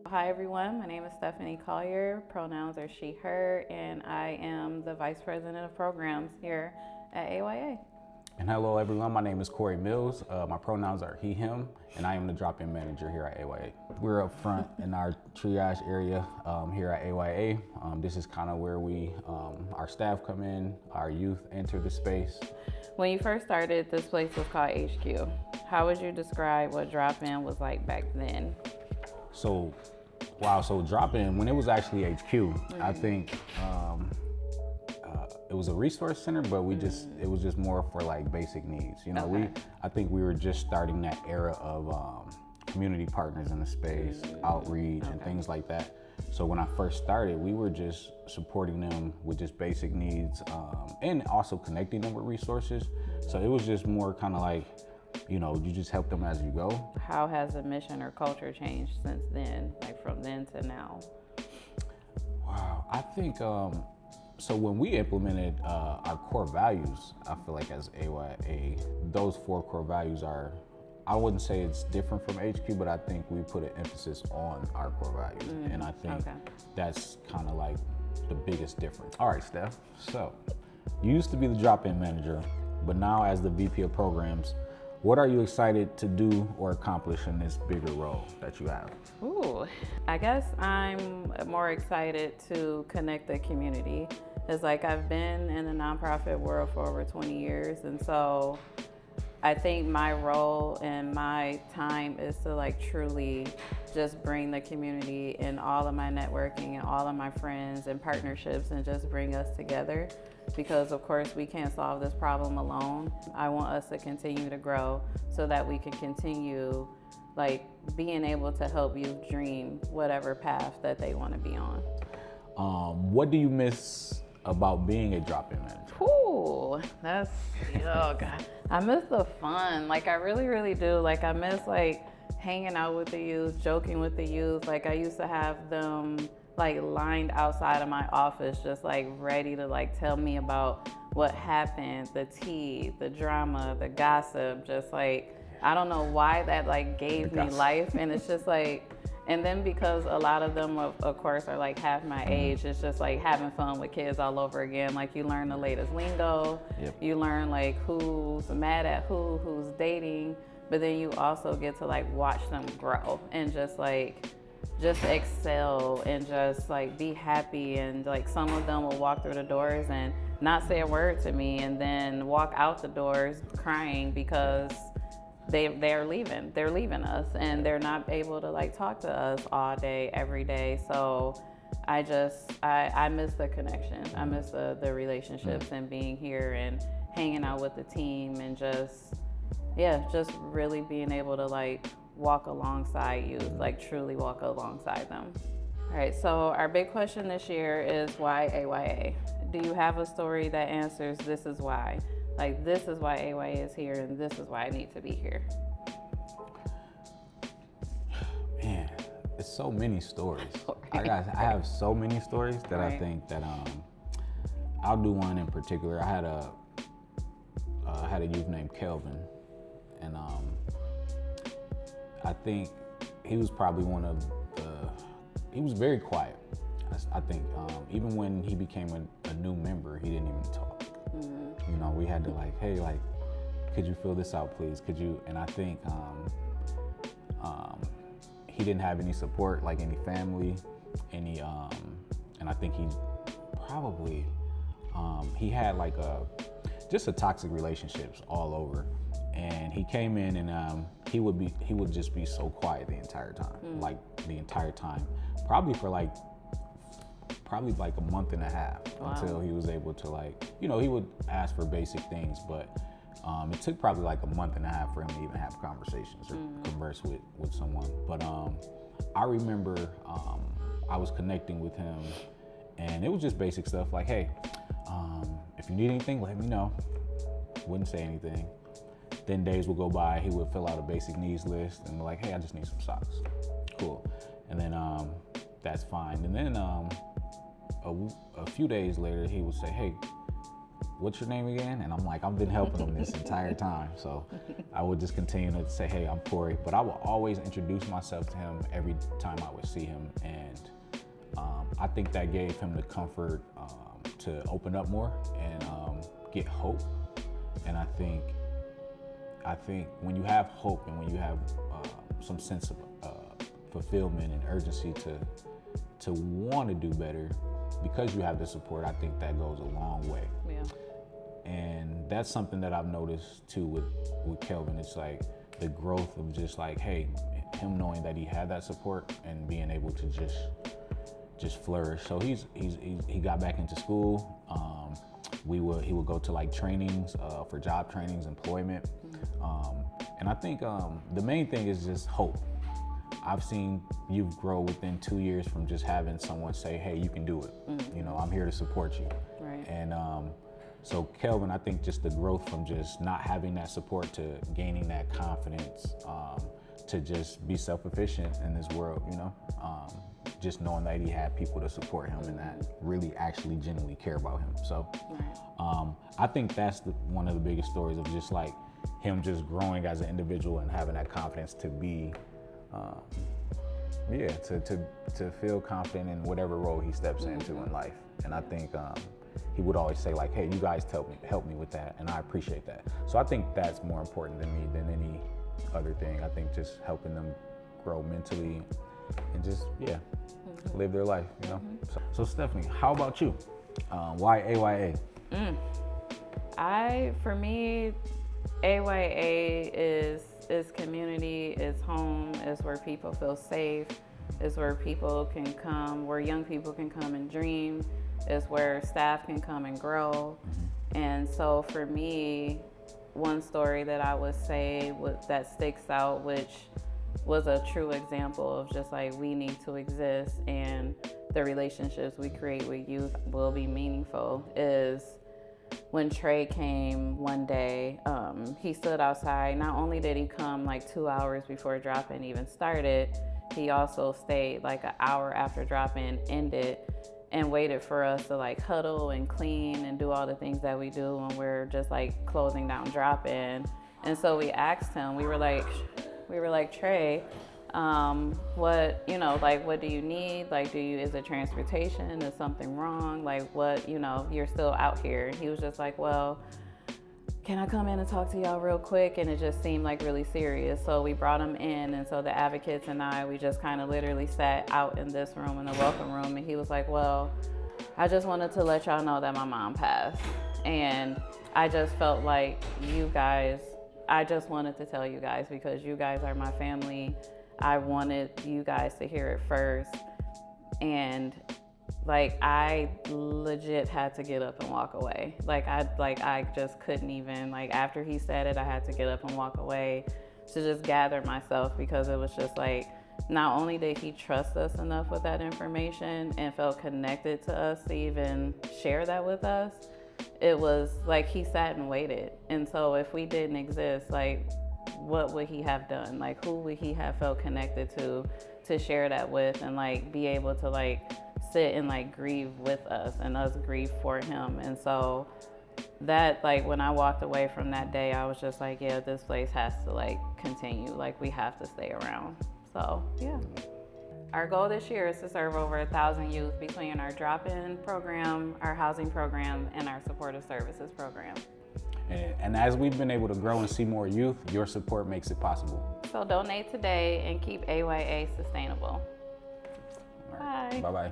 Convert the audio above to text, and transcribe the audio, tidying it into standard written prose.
Hi everyone, my name is Stephanie and Korey, pronouns are she, her, and I am the Vice President of Programs here at AYA. And hello everyone, my name is Korey Mills. My pronouns are he, him, and I am the drop-in manager here at AYA. We're up front in our triage area here at AYA. This is kind of where our staff come in, our youth enter the space. When you first started, this place was called HQ. How would you describe what drop-in was like back then? So drop-in, when it was actually HQ, I think it was a resource center, but it was just more for like basic needs. You know, I think we were just starting that era of community partners in the space, outreach and things like that. So when I first started, we were just supporting them with just basic needs and also connecting them with resources. So it was just more kind of like, you know, you just help them as you go. How has the mission or culture changed since then, like from then to now? Wow, I think, so when we implemented our core values, I feel like as AYA, those 4 core values are, I wouldn't say it's different from HQ, but I think we put an emphasis on our core values. And I think that's kind of like the biggest difference. All right, Steph, so you used to be the drop-in manager, but now as the VP of programs, what are you excited to do or accomplish in this bigger role that you have? Ooh, I guess I'm more excited to connect the community. It's like I've been in the nonprofit world for over 20 years, and so I think my role and my time is to like truly just bring the community and all of my networking and all of my friends and partnerships and just bring us together. Because of course we can't solve this problem alone. I want us to continue to grow so that we can continue like being able to help youth dream whatever path that they want to be on. What do you miss about being a drop-in manager? Ooh, that's, oh God. I miss the fun. Like I really, really do. Like I miss like hanging out with the youth, joking with the youth. Like I used to have them like lined outside of my office, just like ready to like tell me about what happened, the tea, the drama, the gossip, just like, I don't know why that like gave me life. And it's just like, and then because a lot of them of course are like half my age, it's just like having fun with kids all over again. Like you learn the latest lingo, you learn like who's mad at who's dating, but then you also get to like watch them grow and just excel and just like be happy. And like some of them will walk through the doors and not say a word to me and then walk out the doors crying because they're leaving us and they're not able to like talk to us all day, every day. So I miss the connection. I miss the relationships and being here and hanging out with the team and just really being able to like walk alongside you, like truly walk alongside them. All right, so our big question this year is why AYA? Do you have a story that answers this is why? Like this is why AYA is here and this is why I need to be here. Man, it's so many stories. I have so many stories that I think that I'll do one in particular. I had a youth named Kelvin, and I think he was probably he was very quiet. I think even when he became a new member, he didn't even talk. You know, we had to like, hey, like, could you fill this out, please? Could you? And I think he didn't have any support, like any family, and I think he probably, he had like just a toxic relationships all over. And he came in and he would just be so quiet the entire time, like the entire time, probably like a month and a half until he was able to like, you know, he would ask for basic things, but it took probably like a month and a half for him to even have conversations or converse with someone. But I remember I was connecting with him and it was just basic stuff like, hey, if you need anything, let me know. Wouldn't say anything. Then days would go by, he would fill out a basic needs list and be like, hey, I just need some socks. Cool. And then that's fine. And then a few days later, he would say, hey, what's your name again? And I'm like, I've been helping him this entire time. So I would just continue to say, hey, I'm Korey. But I will always introduce myself to him every time I would see him. And I think that gave him the comfort to open up more and get hope. And I think when you have hope and when you have some sense of fulfillment and urgency to want to do better, because you have the support, I think that goes a long way. Yeah. And that's something that I've noticed too with Kelvin. It's like the growth of just like, hey, him knowing that he had that support and being able to just flourish. So he got back into school. He would go to like trainings for job trainings, employment. And I think the main thing is just hope. I've seen youth grow within 2 years from just having someone say, hey, you can do it. You know, I'm here to support you. Right. And so Kelvin, I think just the growth from just not having that support to gaining that confidence, to just be self-efficient in this world, you know, just knowing that he had people to support him and that really actually genuinely care about him. So I think that's one of the biggest stories of just like him just growing as an individual and having that confidence to be, to feel confident in whatever role he steps into in life. And I think he would always say like, hey, you guys help me with that, and I appreciate that. So I think that's more important than me than any other thing. I think just helping them grow mentally and just live their life, you know. So Stephanie, how about you? Why AYA? For me, AYA is community, is home, is where people feel safe, is where people can come, where young people can come and dream, is where staff can come and grow. And so for me, one story that I would say that sticks out, which was a true example of just like we need to exist and the relationships we create with youth will be meaningful, is when Trey came one day. He stood outside. Not only did he come like 2 hours before drop-in even started, he also stayed like an hour after drop-in ended and waited for us to like huddle and clean and do all the things that we do when we're just like closing down drop-in. And so we asked him, we were like, Trey, what do you need? Like, is it transportation? Is something wrong? Like, what, you're still out here. And he was just like, well, can I come in and talk to y'all real quick? And it just seemed like really serious. So we brought him in. And so the advocates and we just kind of literally sat out in this room, in the welcome room. And he was like, well, I just wanted to let y'all know that my mom passed. And I just felt like I just wanted to tell you guys because you guys are my family. I wanted you guys to hear it first. And I legit had to get up and walk away. I just couldn't even, after he said it, I had to get up and walk away to just gather myself, because it was just not only did he trust us enough with that information and felt connected to us to even share that with us, it was like he sat and waited. And so if we didn't exist, what would he have done? Who would he have felt connected to share that with and be able to sit and grieve with us and us grieve for him. And so that when I walked away from that day, I was just like, yeah, this place has to continue. We have to stay around. So yeah. Our goal this year is to serve over 1,000 youth between our drop-in program, our housing program, and our supportive services program. And as we've been able to grow and see more youth, your support makes it possible. So donate today and keep AYA sustainable. All right. Bye. Bye-bye.